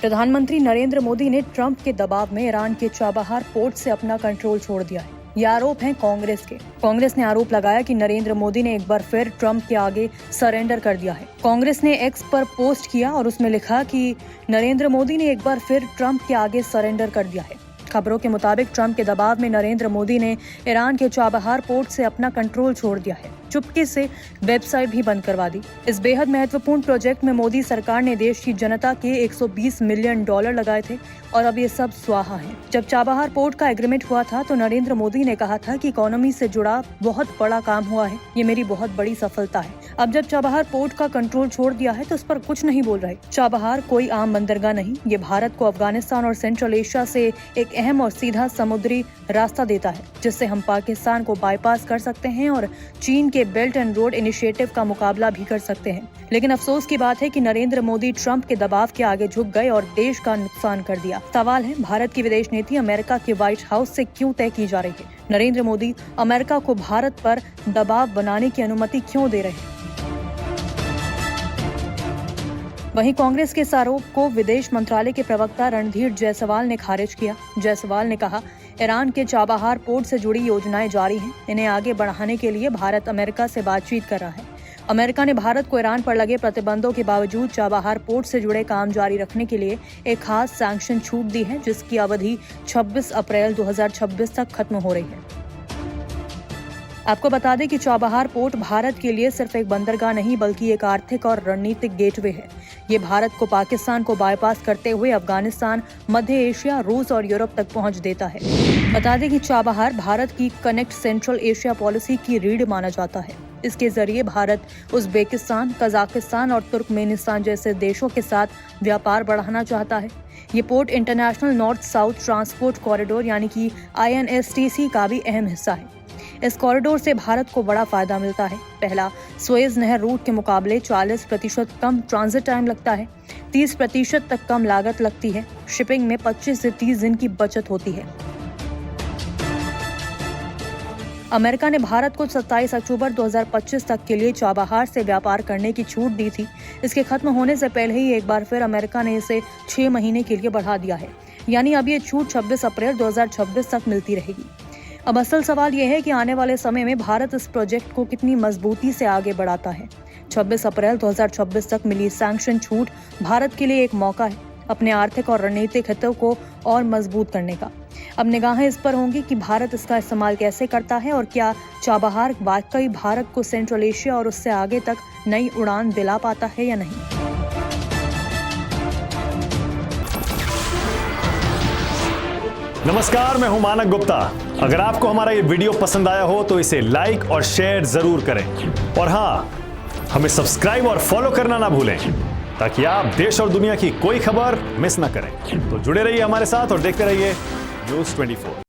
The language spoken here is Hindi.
प्रधानमंत्री नरेंद्र मोदी ने ट्रंप के दबाव में ईरान के चाबहार पोर्ट से अपना कंट्रोल छोड़ दिया है। ये आरोप हैं कांग्रेस के। कांग्रेस ने आरोप लगाया कि नरेंद्र मोदी ने एक बार फिर ट्रंप के आगे सरेंडर कर दिया है। कांग्रेस ने एक्स पर पोस्ट किया और उसमें लिखा कि नरेंद्र मोदी ने एक बार फिर ट्रंप के आगे सरेंडर कर दिया है। खबरों के मुताबिक ट्रंप के दबाव में नरेंद्र मोदी ने ईरान के चाबहार पोर्ट से अपना कंट्रोल छोड़ दिया है। चुपके से वेबसाइट भी बंद करवा दी। इस बेहद महत्वपूर्ण प्रोजेक्ट में मोदी सरकार ने देश की जनता के 120 मिलियन डॉलर लगाए थे और अब ये सब स्वाहा है। जब चाबहार पोर्ट का एग्रीमेंट हुआ था तो नरेंद्र मोदी ने कहा था कि इकोनॉमी से जुड़ा बहुत बड़ा काम हुआ है, ये मेरी बहुत बड़ी सफलता है। अब जब चाबहार पोर्ट का कंट्रोल छोड़ दिया है तो उस पर कुछ नहीं बोल रहे। चाबहार कोई आम बंदरगाह नहीं, ये भारत को अफगानिस्तान और सेंट्रल एशिया से एक अहम और सीधा समुद्री रास्ता देता है, जिससे हम पाकिस्तान को बाईपास कर सकते हैं और चीन के बेल्ट एंड रोड इनिशिएटिव का मुकाबला भी कर सकते हैं। लेकिन अफसोस की बात है कि नरेंद्र मोदी ट्रंप के दबाव के आगे झुक गए और देश का नुकसान कर दिया। सवाल है, भारत की विदेश नीति अमेरिका के व्हाइट हाउस से क्यों तय की जा रही है? नरेंद्र मोदी अमेरिका को भारत पर दबाव बनाने की अनुमति क्यों दे रहे हैं? वहीं कांग्रेस के इस आरोप को विदेश मंत्रालय के प्रवक्ता रणधीर जायसवाल ने खारिज किया। जायसवाल ने कहा, ईरान के चाबहार पोर्ट से जुड़ी योजनाएं जारी हैं। इन्हें आगे बढ़ाने के लिए भारत अमेरिका से बातचीत कर रहा है। अमेरिका ने भारत को ईरान पर लगे प्रतिबंधों के बावजूद चाबहार पोर्ट से जुड़े काम जारी रखने के लिए एक खास सैंक्शन छूट दी है, जिसकी अवधि 26 अप्रैल 2026 तक खत्म हो रही है। आपको बता दें कि चाबहार पोर्ट भारत के लिए सिर्फ एक बंदरगाह नहीं बल्कि एक आर्थिक और रणनीतिक गेटवे है। ये भारत को पाकिस्तान को बाईपास करते हुए अफगानिस्तान, मध्य एशिया, रूस और यूरोप तक पहुंच देता है। बता दें कि चाबहार भारत की कनेक्ट सेंट्रल एशिया पॉलिसी की रीढ़ माना जाता है। इसके जरिए भारत उज्बेकिस्तान, कजाकिस्तान और तुर्कमेनिस्तान जैसे देशों के साथ व्यापार बढ़ाना चाहता है। ये port international north south transport corridor यानी कि INSTC का भी अहम हिस्सा है। इस कॉरिडोर से भारत को बड़ा फायदा मिलता है। पहला, सुएज नहर रूट के मुकाबले 40% कम ट्रांजिट टाइम लगता है। 30% तक कम लागत लगती है। शिपिंग में 25 से 30 दिन की बचत होती है। अमेरिका ने भारत को 27 अक्टूबर 2025 तक के लिए चाबहार से व्यापार करने की छूट दी थी। इसके खत्म होने से पहले ही एक बार फिर अमेरिका ने इसे 6 महीने के लिए बढ़ा दिया है, यानी अब ये छूट 26 अप्रैल 2026 तक मिलती रहेगी। अब असल सवाल यह है कि आने वाले समय में भारत इस प्रोजेक्ट को कितनी मजबूती से आगे बढ़ाता है। 26 अप्रैल 2026 तक मिली सैंक्शन छूट भारत के लिए एक मौका है अपने आर्थिक और रणनीतिक हितों को और मजबूत करने का। अब निगाहें इस पर होंगी कि भारत इसका इस्तेमाल कैसे करता है और क्या चाबहार वाकई भारत को सेंट्रल एशिया और उससे आगे तक नई उड़ान दिला पाता है या नहीं। नमस्कार, मैं हूं मानक गुप्ता। अगर आपको हमारा ये वीडियो पसंद आया हो तो इसे लाइक और शेयर जरूर करें और हाँ, हमें सब्सक्राइब और फॉलो करना ना भूलें ताकि आप देश और दुनिया की कोई खबर मिस ना करें। तो जुड़े रहिए हमारे साथ और देखते रहिए न्यूज़ 24।